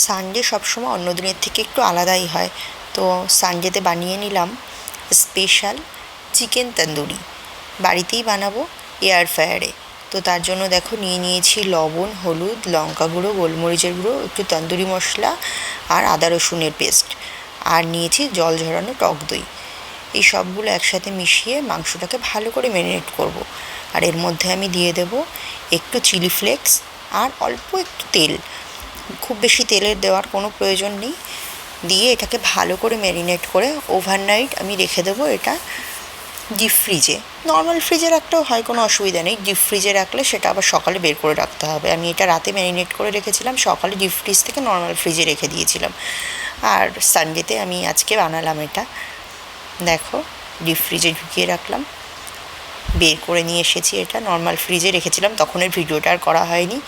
Sunday সবসময় অন্য দিনের থেকে একটু আলাদাই হয়। তো সানডেতে বানিয়ে নিলাম স্পেশাল চিকেন তন্দুরি। বাড়িতেই বানাবো এয়ার ফ্রায়ারে। তো তার জন্য দেখো নিয়ে নিয়েছি লবণ, হলুদ, লঙ্কা গুঁড়ো, গোলমরিচের গুঁড়ো, একটু তন্দুরি মশলা আর আদা রসুনের পেস্ট, আর নিয়েছি জল ঝরানো টক দই। এই সবগুলো একসাথে মিশিয়ে মাংসটাকে ভালো করে ম্যারিনেট করব। আর এর মধ্যে আমি দিয়ে দেব একটু চিলি ফ্লেক্স আর অল্প একটু তেল। খুব বেশি তেলের দেওয়ার কোনো প্রয়োজন নেই। দিয়ে এটাকে ভালো করে ম্যারিনেট করে ওভারনাইট আমি রেখে দেবো এটা ডিপ ফ্রিজে। নর্মাল ফ্রিজে রাখলেও হয়, কোনো অসুবিধা নেই। ডিপ ফ্রিজে রাখলে সেটা আবার সকালে বের করে রাখতে হবে। আমি এটা রাতে ম্যারিনেট করে রেখেছিলাম, সকালে ডিপ ফ্রিজ থেকে নর্মাল ফ্রিজে রেখে দিয়েছিলাম। আর সানডেতে আমি আজকে বানালাম এটা। দেখো ডিপ ফ্রিজে ঢুকিয়ে রাখলাম, বের করে নিয়ে এসেছি। এটা নর্মাল ফ্রিজে রেখেছিলাম, তখন এর ভিডিওটা আর করা হয়নি।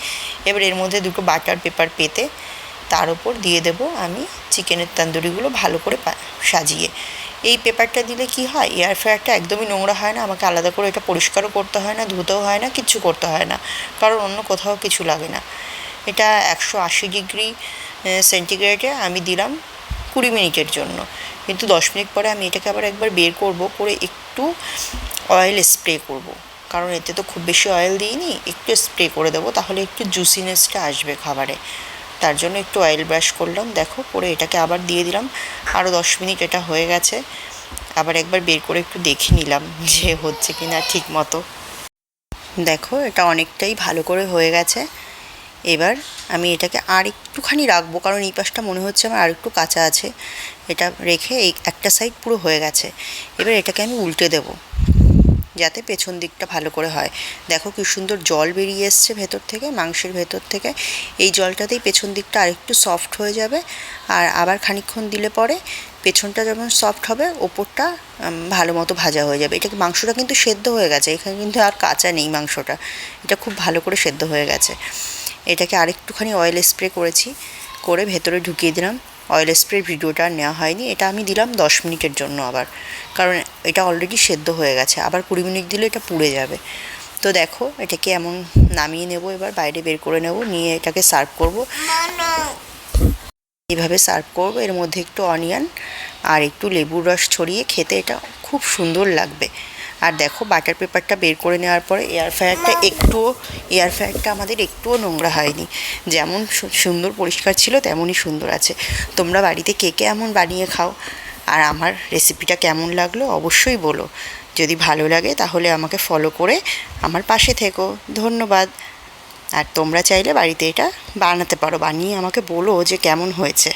এবার এর মধ্যে দুটো বাটার পেপার পেতে তার ওপর দিয়ে দেব আমি চিকেনের তন্দুরিগুলো ভালো করে সাজিয়ে। এই পেপারটা দিলে কি হয়, এয়ার ফ্রায়ারটা একদমই নোংরা হয় না। আমাকে আলাদা করে এটা পরিষ্কারও করতে হয় না, ধুতেও হয় না, কিচ্ছু করতে হয় না, কারণ অন্য কোথাও কিছু লাগে না। এটা 180 ডিগ্রি সেন্টিগ্রেডে আমি দিলাম 20 মিনিটের জন্য। কিন্তু 10 মিনিট পরে আমি এটাকে আবার একবার বের করব, করে একটু অয়েল স্প্রে করব, কারণ এতে তো খুব বেশি অয়েল দিইনি, একটু স্প্রে করে দেবো, তাহলে একটু জুসিনেসটা আসবে খাবারে। তার জন্য একটু অয়েল ব্রাশ করলাম। দেখো করে এটাকে আবার দিয়ে দিলাম। আরও 10 মিনিট এটা হয়ে গেছে। আবার একবার বের করে একটু দেখে নিলাম যে হচ্ছে কি না ঠিক মতো। দেখো এটা অনেকটাই ভালো করে হয়ে গেছে। এবার আমি এটাকে আর একটুখানি রাখবো, কারণ এই পাশটা মনে হচ্ছে আমার আর একটু কাঁচা আছে। এটা রেখে এই একটা সাইড পুরো হয়ে গেছে। এবার এটাকে আমি উল্টে দেবো, যাতে পেছন দিকটা ভালো করে হয়। দেখো কি সুন্দর জল বেরিয়ে এসছে ভেতর থেকে, মাংসের ভেতর থেকে। এই জলটাতেই পেছন দিকটা আরেকটু সফট হয়ে যাবে। আর আবার খানিকক্ষণ দিলে পরে পেছনটা যখন সফট হবে, ওপরটা ভালো মতো ভাজা হয়ে যাবে। এটাকে মাংসটা কিন্তু সেদ্ধ হয়ে গেছে, এখানে কিন্তু আর কাঁচা নেই মাংসটা। এটা খুব ভালো করে সেদ্ধ হয়ে গেছে। এটাকে আরেকটুখানি অয়েল স্প্রে করেছি, করে ভেতরে ঢুকিয়ে দিলাম। অয়েল স্প্রের ভিডিওটা আর নেওয়া হয়নি। এটা আমি দিলাম 10 মিনিটের জন্য আবার, কারণ এটা অলরেডি সেদ্ধ হয়ে গেছে। আবার 20 মিনিট দিলে এটা পুড়ে যাবে। তো দেখো এটাকে এমন নামিয়ে নেব, এবার বাইরে বের করে নেব, নিয়ে এটাকে সার্ভ করব। এইভাবে সার্ভ করব। এর মধ্যে একটু অনিয়ন আর একটু লেবুর রস ছড়িয়ে খেতে এটা খুব সুন্দর লাগবে। আর দেখো বাটার পেপারটা বের করে নেওয়ার পরে এয়ার ফ্রায়ারটা আমাদের একটুও নোংরা হয়নি। যেমন সুন্দর পরিষ্কার ছিল তেমনই সুন্দর আছে। তোমরা বাড়িতে কে কে এমন বানিয়ে খাও, আর আমার রেসিপিটা কেমন লাগলো অবশ্যই বলো। যদি ভালো লাগে তাহলে আমাকে ফলো করে আমার পাশে থেকো। ধন্যবাদ। আর তোমরা চাইলে বাড়িতে এটা বানাতে পারো, বানিয়ে আমাকে বলো যে কেমন হয়েছে।